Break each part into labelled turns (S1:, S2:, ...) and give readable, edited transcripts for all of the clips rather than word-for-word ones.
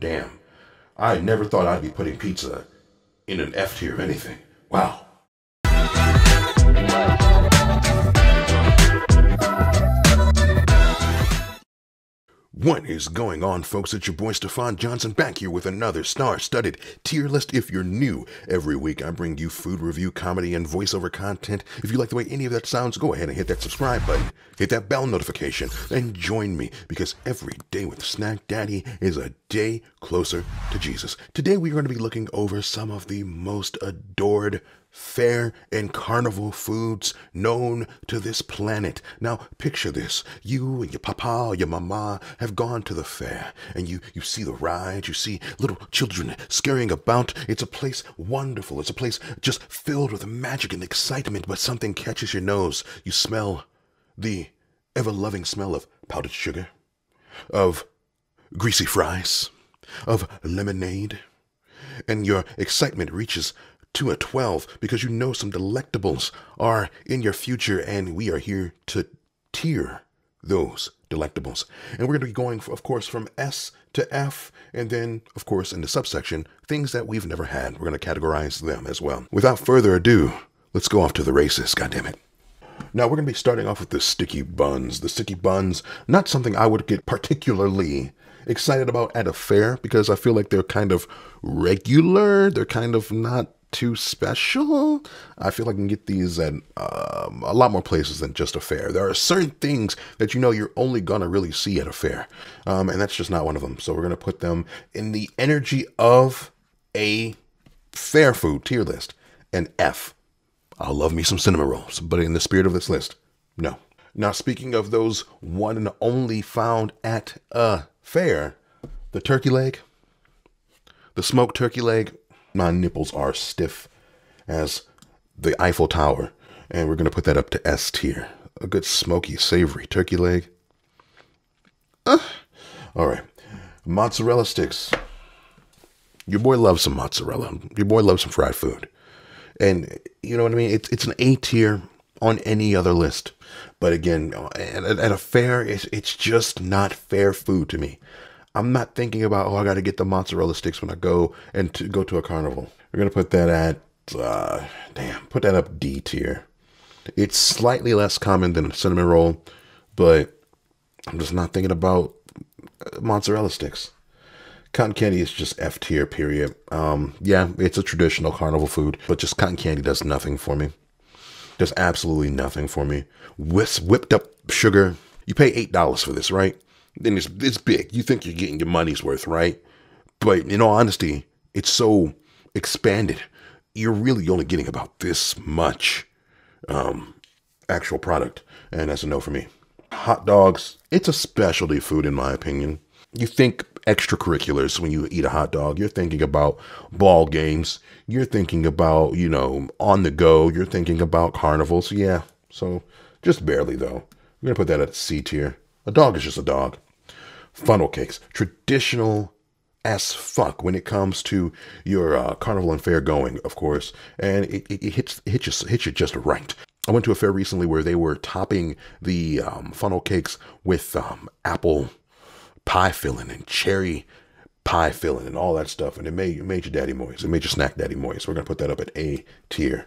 S1: damn. I never thought I'd be putting pizza in an F tier of anything. Wow. What is going on, folks? It's your boy Stefan Johnson back here with another star-studded tier list. If you're new, every week I bring you food review, comedy, and voiceover content. If you like the way any of that sounds, go ahead and hit that subscribe button, hit that bell notification, and join me, because every day with Snack Daddy is a day closer to Jesus. Today we are going to be looking over some of the most adored fair and carnival foods known to this planet. Now, picture this. You and your papa or your mama have gone to the fair, and you see the rides, you see little children scurrying about. It's a place wonderful. It's a place just filled with magic and excitement, but something catches your nose. You smell the ever-loving smell of powdered sugar, of greasy fries, of lemonade, and your excitement reaches to a 12 because you know some delectables are in your future, and we are here to tier those delectables. And we're going to be going, of course, from S to F, and then, of course, in the subsection, things that we've never had. We're going to categorize them as well. Without further ado, let's go off to the races, goddammit. Now, we're going to be starting off with the sticky buns. The sticky buns, not something I would get particularly excited about at a fair, because I feel like they're kind of regular. They're kind of not too special. I feel like I can get these at a lot more places than just a fair. There are certain things that you know you're only gonna really see at a fair, and that's just not one of them. So we're gonna put them in the energy of a fair food tier list, an F. I love me some cinnamon rolls, but in the spirit of this list, no. Now, speaking of those one and only found at a fair, the turkey leg, the smoked turkey leg. My nipples are stiff as the Eiffel Tower, and we're going to put that up to S tier. A good smoky, savory turkey leg. All right. Mozzarella sticks. Your boy loves some mozzarella. Your boy loves some fried food. And you know what I mean? It's an A tier on any other list. But again, at a fair, it's just not fair food to me. I'm not thinking about, oh, I got to get the mozzarella sticks when I go to a carnival. We're going to put that at, put that up D tier. It's slightly less common than a cinnamon roll, but I'm just not thinking about mozzarella sticks. Cotton candy is just F tier, period. Yeah, it's a traditional carnival food, but just cotton candy does nothing for me. Does absolutely nothing for me. Whipped up sugar. You pay $8 for this, right? Then it's big. You think you're getting your money's worth, right? But in all honesty, it's so expanded. You're really only getting about this much actual product. And that's a no for me. Hot dogs, it's a specialty food in my opinion. You think extracurriculars when you eat a hot dog. You're thinking about ball games. You're thinking about, you know, on the go. You're thinking about carnivals. Yeah, so just barely though. I'm going to put that at C tier. A dog is just a dog. Funnel cakes, traditional as fuck when it comes to your carnival and fair going, of course, and it hits you just right. I went to a fair recently where they were topping the funnel cakes with apple pie filling and cherry pie filling and all that stuff, and it made your daddy moist. It made your snack daddy moist. We're gonna put that up at A tier.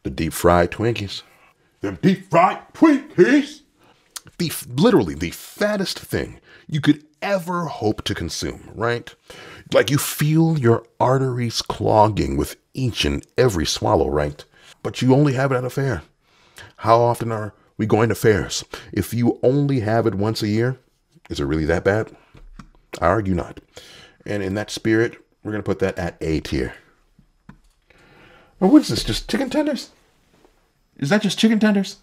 S1: The deep fried Twinkies. Them deep fried Twinkies. Literally the fattest thing you could ever hope to consume, right? Like you feel your arteries clogging with each and every swallow, right? But you only have it at a fair. How often are we going to fairs? If you only have it once a year, is it really that bad? I argue not. And in that spirit, we're going to put that at A tier. Or what is this, just chicken tenders? Is that just chicken tenders?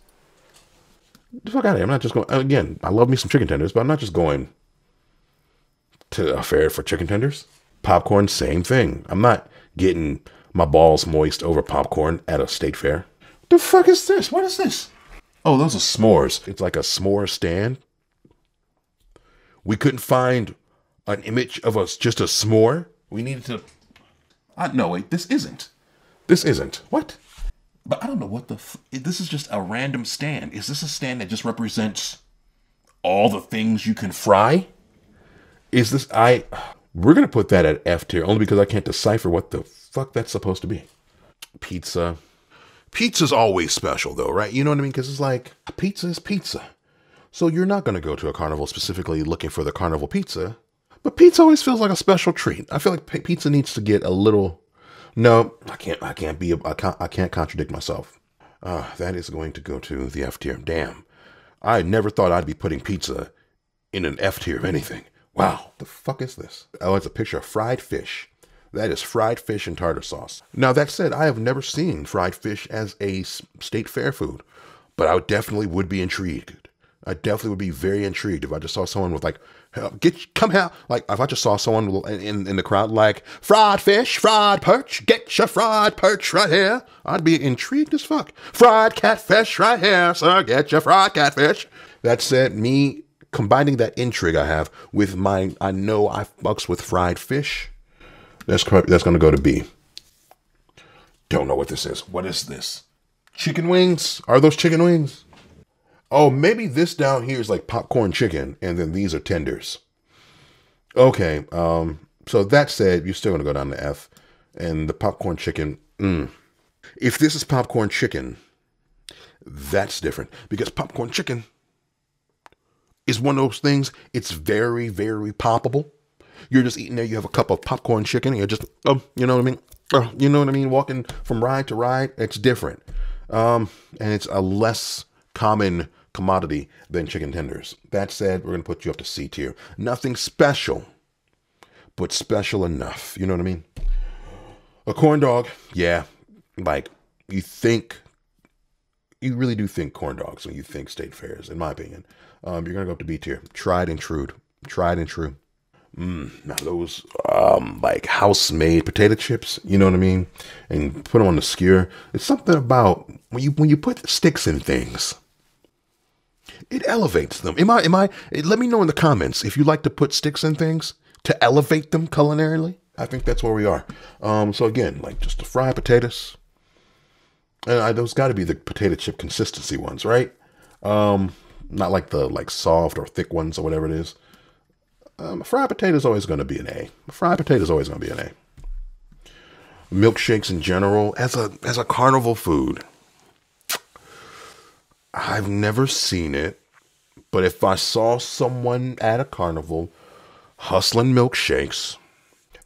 S1: The fuck out of here. I'm not just going, again, I love me some chicken tenders, but I'm not just going to a fair for chicken tenders. Popcorn, same thing. I'm not getting my balls moist over popcorn at a state fair. What the fuck is this? What is this? Oh, those are s'mores. It's like a s'more stand. We couldn't find an image of us, just a s'more. We needed to, no, wait, this isn't. This isn't. What? But I don't know what this is just a random stand. Is this a stand that just represents all the things you can fry? Is this, We're going to put that at F tier only because I can't decipher what the fuck that's supposed to be. Pizza. Pizza's always special though, right? You know what I mean? Because it's like, pizza is pizza. So you're not going to go to a carnival specifically looking for the carnival pizza. But pizza always feels like a special treat. I feel like pizza needs to get a little... No, I can't contradict myself. That is going to go to the F tier. Damn. I never thought I'd be putting pizza in an F tier of anything. Wow. The fuck is this? Oh, it's a picture of fried fish. That is fried fish and tartar sauce. Now, that said, I have never seen fried fish as a state fair food, but I definitely would be intrigued. I definitely would be very intrigued if I just saw someone with like, come here. Like if I just saw someone in the crowd like, fried fish, fried perch, get your fried perch right here. I'd be intrigued as fuck. Fried catfish right here, sir, get your fried catfish. That said, me combining that intrigue I have with I know I fucks with fried fish. That's going to go to B. Don't know what this is. What is this? Chicken wings? Are those chicken wings? Oh, maybe this down here is like popcorn chicken, and then these are tenders. Okay, so that said, you're still going to go down to F. And the popcorn chicken, If this is popcorn chicken, that's different. Because popcorn chicken is one of those things, it's very, very poppable. You're just eating there, you have a cup of popcorn chicken, and you're just, you know what I mean? You know what I mean? Walking from ride to ride, it's different. And it's a less common commodity than chicken tenders. That said, we're going to put you up to C tier. Nothing special, but special enough. You know what I mean? A corn dog, yeah. Like, you really do think corn dogs when you think state fairs, in my opinion. You're going to go up to B tier. Tried and true. Tried and true. Now those, like house-made potato chips, you know what I mean? And put them on the skewer. It's something about when you put sticks in things, it elevates them. Let me know in the comments if you like to put sticks in things to elevate them culinarily. I think that's where we are. So again, like just the fried potatoes. And those got to be the potato chip consistency ones, right? Not like the soft or thick ones or whatever it is. Fried potato is always going to be an A. Fried potato is always going to be an A. Milkshakes in general, as a carnival food, I've never seen it, but if I saw someone at a carnival hustling milkshakes,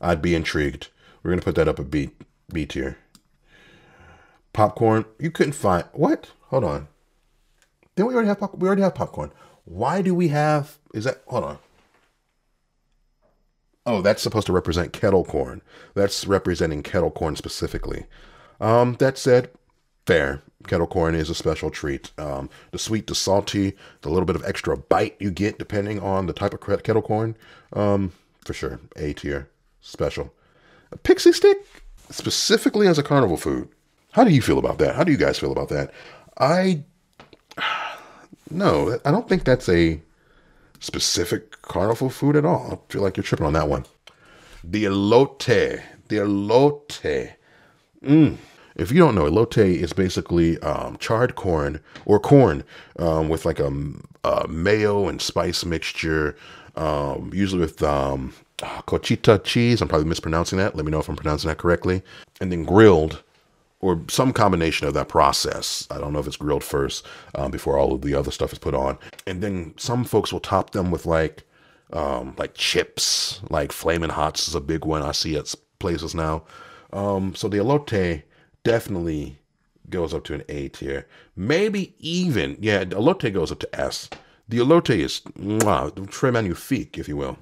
S1: I'd be intrigued. We're going to put that up a B tier. Popcorn, you couldn't find, what? Hold on. Didn't we already have popcorn? We already have popcorn. Why do we have, hold on. Oh, that's supposed to represent kettle corn. That's representing kettle corn specifically. That said, fair. Kettle corn is a special treat. The sweet, the salty, the little bit of extra bite you get depending on the type of kettle corn. For sure, A tier, special. A pixie stick, specifically as a carnival food. How do you feel about that? How do you guys feel about that? No, I don't think that's a specific carnival food at all. I feel like you're tripping on that one. The elote. The elote. If you don't know, elote is basically charred corn or corn with like a mayo and spice mixture, usually with cochita cheese. I'm probably mispronouncing that. Let me know if I'm pronouncing that correctly. And then grilled, or some combination of that process. I don't know if it's grilled first before all of the other stuff is put on. And then some folks will top them with like chips, like Flamin' Hots is a big one I see at places now. So the elote definitely goes up to an A tier. Maybe even, yeah, the elote goes up to S. The elote is très magnifique, if you will.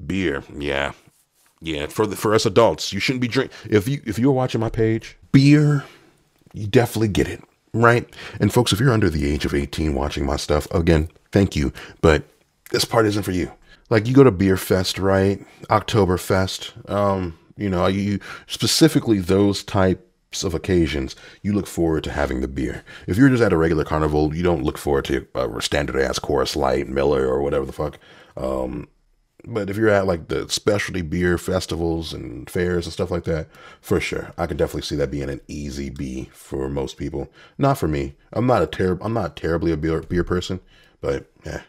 S1: Beer, yeah. Yeah, for us adults, you shouldn't be drinking. If you're watching my page, beer, you definitely get it, right? And folks, if you're under the age of 18 watching my stuff, again, thank you, but this part isn't for you. Like, you go to Beer Fest, right? Oktoberfest, you know, you specifically those types of occasions, you look forward to having the beer. If you're just at a regular carnival, you don't look forward to a standard ass Coors Light, Miller, or whatever the fuck. But if you're at like the specialty beer festivals and fairs and stuff like that, for sure, I can definitely see that being an easy B for most people. Not for me. I'm not terribly a beer person, but yeah.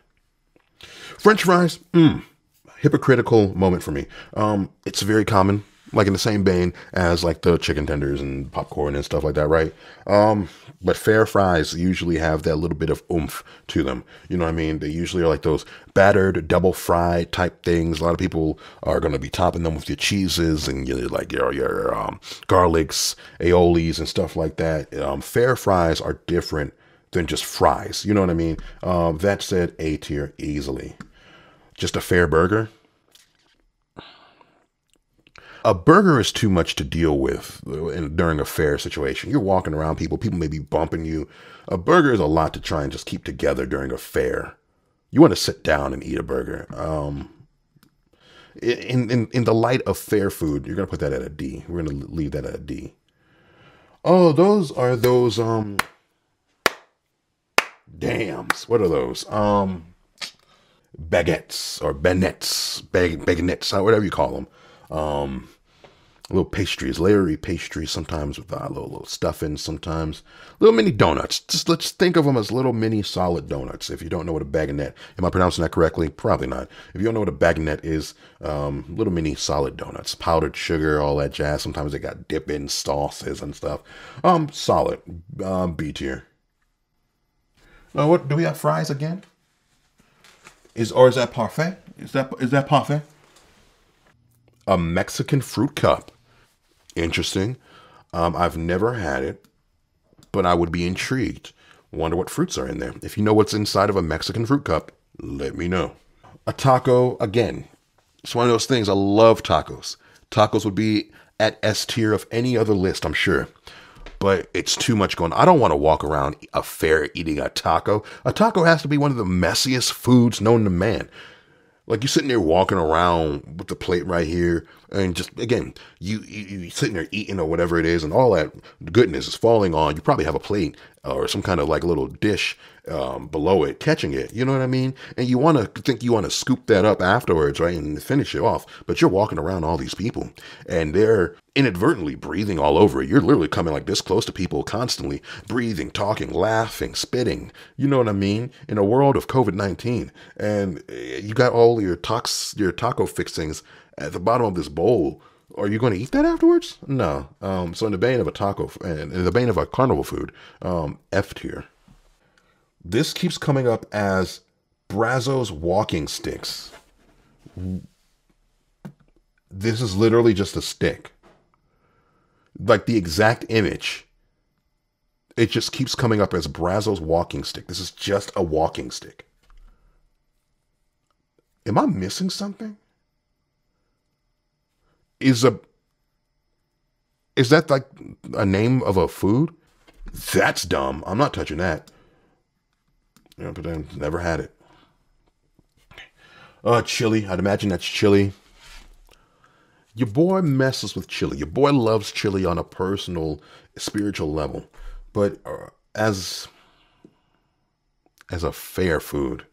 S1: French fries, hypocritical moment for me. It's very common, like in the same vein as like the chicken tenders and popcorn and stuff like that, right? But fair fries usually have that little bit of oomph to them. You know what I mean? They usually are like those battered, double fried type things. A lot of people are going to be topping them with your cheeses and your garlics, aiolis, and stuff like that. Fair fries are different than just fries. You know what I mean? That said, A tier easily. Just a fair burger. A burger is too much to deal with during a fair situation. You're walking around people may be bumping you. A burger is a lot to try and just keep together during a fair. You want to sit down and eat a burger. In the light of fair food, you're gonna put that at a D. We're gonna leave that at a D. Oh, those are those dams. What are those? Baguettes or baguettes, whatever you call them. Little pastries, layery pastries, sometimes with a little stuffing, sometimes little mini donuts. Just let's think of them as little mini solid donuts. If you don't know what a baguette, am I pronouncing that correctly? Probably not. If you don't know what a baguette is, little mini solid donuts, powdered sugar, all that jazz. Sometimes they got dip-in sauces and stuff. Solid, B tier. What do we have? Fries again? Is that parfait? Is that parfait? A Mexican fruit cup. Interesting. I've never had it, but I would be intrigued. Wonder what fruits are in there. If you know what's inside of a Mexican fruit cup, let me know. A taco, again, it's one of those things. I love tacos. Tacos would be at S tier of any other list, I'm sure. But it's too much going on. I don't want to walk around a fair eating a taco. A taco has to be one of the messiest foods known to man. Like you're sitting there walking around with the plate right here, and just again, you sitting there eating or whatever it is, and all that goodness is falling on. You probably have a plate or some kind of like little dish below it, catching it. You know what I mean? And you want to scoop that up afterwards, right, and finish it off. But you're walking around all these people, and they're inadvertently breathing all over it. You're literally coming like this close to people constantly, breathing, talking, laughing, spitting. You know what I mean? In a world of COVID-19, and you got all your taco fixings at the bottom of this bowl. Are you going to eat that afterwards? No. So in the vein of a taco, and in the vein of a carnival food, F tier. This keeps coming up as Brazos walking sticks. This is literally just a stick. Like the exact image. It just keeps coming up as Brazos walking stick. This is just a walking stick. Am I missing something? Is that like a name of a food? That's dumb. I'm not touching that. But I've never had it. Chili. I'd imagine that's chili. Your boy messes with chili. Your boy loves chili on a personal, spiritual level. But as a fair food,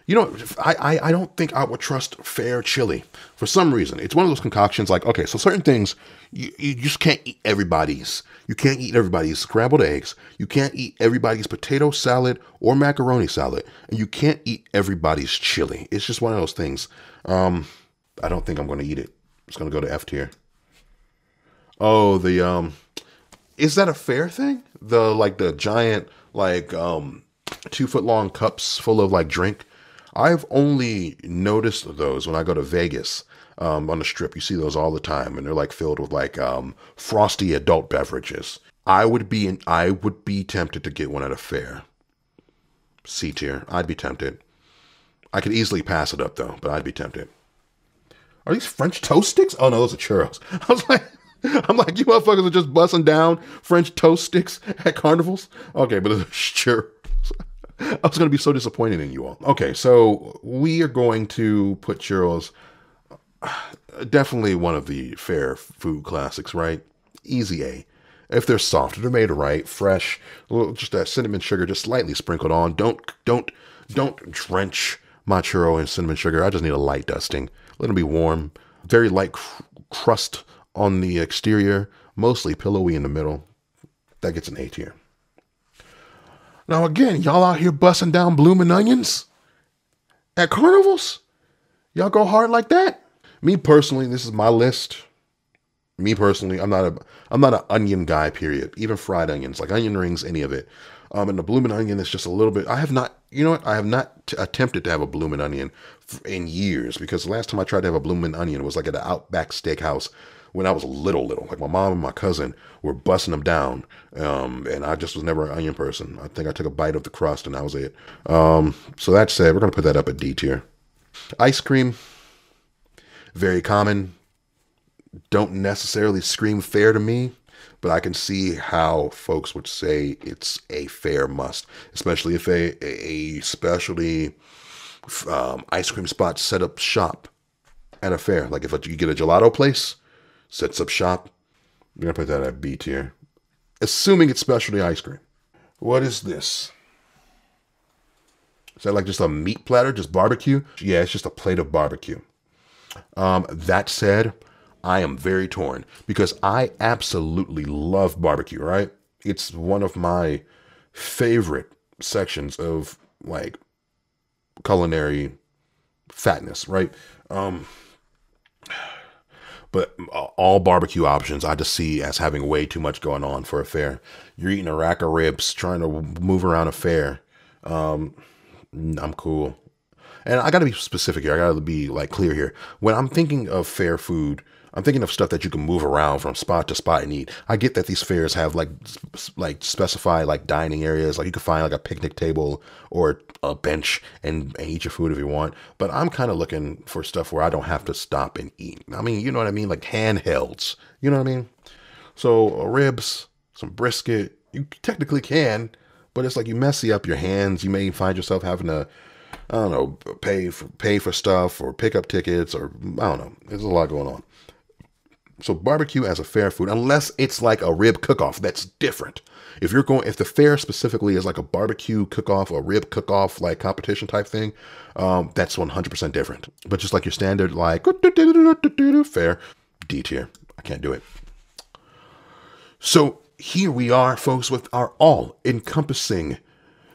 S1: you know, I don't think I would trust fair chili for some reason. It's one of those concoctions like, okay, so certain things, you just can't eat everybody's. You can't eat everybody's scrambled eggs. You can't eat everybody's potato salad or macaroni salad. And you can't eat everybody's chili. It's just one of those things. I don't think I'm going to eat it. It's going to go to F tier. Oh, is that a fair thing? The giant, 2 foot long cups full of like drink. I've only noticed those when I go to Vegas, on the strip. You see those all the time, and they're like filled with like, frosty adult beverages. I would be tempted to get one at a fair. C tier. I'd be tempted. I could easily pass it up though, but I'd be tempted. Are these French toast sticks? Oh no, those are churros. I'm like, you motherfuckers are just busting down French toast sticks at carnivals? Okay, but those are churros. I was going to be so disappointed in you all. Okay, so we are going to put churros, definitely one of the fair food classics, right? Easy A. If they're soft, if they're made right, fresh, just that cinnamon sugar just slightly sprinkled on. Don't drench my churro in cinnamon sugar. I just need a light dusting. Let them be warm. Very light crust on the exterior, mostly pillowy in the middle. That gets an A tier. Now again, y'all out here busting down blooming onions at carnivals? Y'all go hard like that? Me personally, this is my list. Me personally, I'm not an onion guy, period. Even fried onions, like onion rings, any of it. And the bloomin' onion is just a little bit. I have not, you know what? I have not attempted to have a bloomin' onion in years, because the last time I tried to have a bloomin' onion was like at an Outback Steakhouse when I was little. Like my mom and my cousin were busting them down, and I just was never an onion person. I think I took a bite of the crust and that was it. So that said, we're gonna put that up at D tier. Ice cream, very common. Don't necessarily scream fair to me, but I can see how folks would say it's a fair must, especially if a specialty ice cream spot set up shop at a fair. Like if you get a gelato place, sets up shop, you're going to put that at B tier, assuming it's specialty ice cream. What is this? Is that like just a meat platter, just barbecue? Yeah, it's just a plate of barbecue. That said, I am very torn because I absolutely love barbecue, right? It's one of my favorite sections of like culinary fatness, right? But all barbecue options I just see as having way too much going on for a fair. You're eating a rack of ribs, trying to move around a fair. I'm cool. And I got to be specific here. I got to be like clear here. When I'm thinking of fair food, I'm thinking of stuff that you can move around from spot to spot and eat. I get that these fairs have like specified like dining areas. Like you can find like a picnic table or a bench and eat your food if you want. But I'm kind of looking for stuff where I don't have to stop and eat. I mean, you know what I mean? Like handhelds. You know what I mean? So ribs, some brisket, you technically can, but it's like you messy up your hands. You may find yourself having to, I don't know, pay for stuff or pick up tickets or I don't know. There's a lot going on. So barbecue as a fair food, unless it's like a rib cook-off, that's different. If the fair specifically is like a barbecue cook-off, a rib cook-off, like competition type thing, that's 100% different. But just like your standard, like fair, D tier. I can't do it. So here we are, folks, with our all-encompassing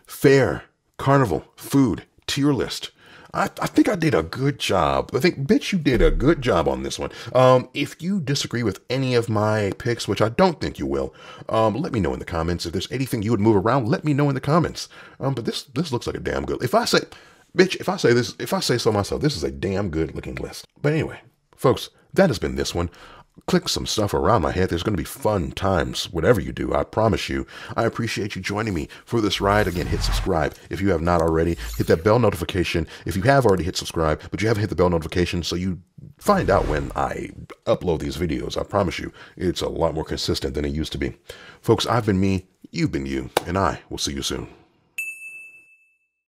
S1: fair carnival food tier list. I think I did a good job. Bitch, you did a good job on this one. If you disagree with any of my picks, which I don't think you will, let me know in the comments. If there's anything you would move around, let me know in the comments. But this looks like a damn good. If I say so myself, this is a damn good looking list. But anyway, folks, that has been this one. Click some stuff around my head. There's going to be fun times, whatever you do, I promise you. I appreciate you joining me for this ride. Again, hit subscribe if you have not already. Hit that bell notification if you have already hit subscribe, but you haven't hit the bell notification so you find out when I upload these videos. I promise you, it's a lot more consistent than it used to be. Folks, I've been me, you've been you, and I will see you soon.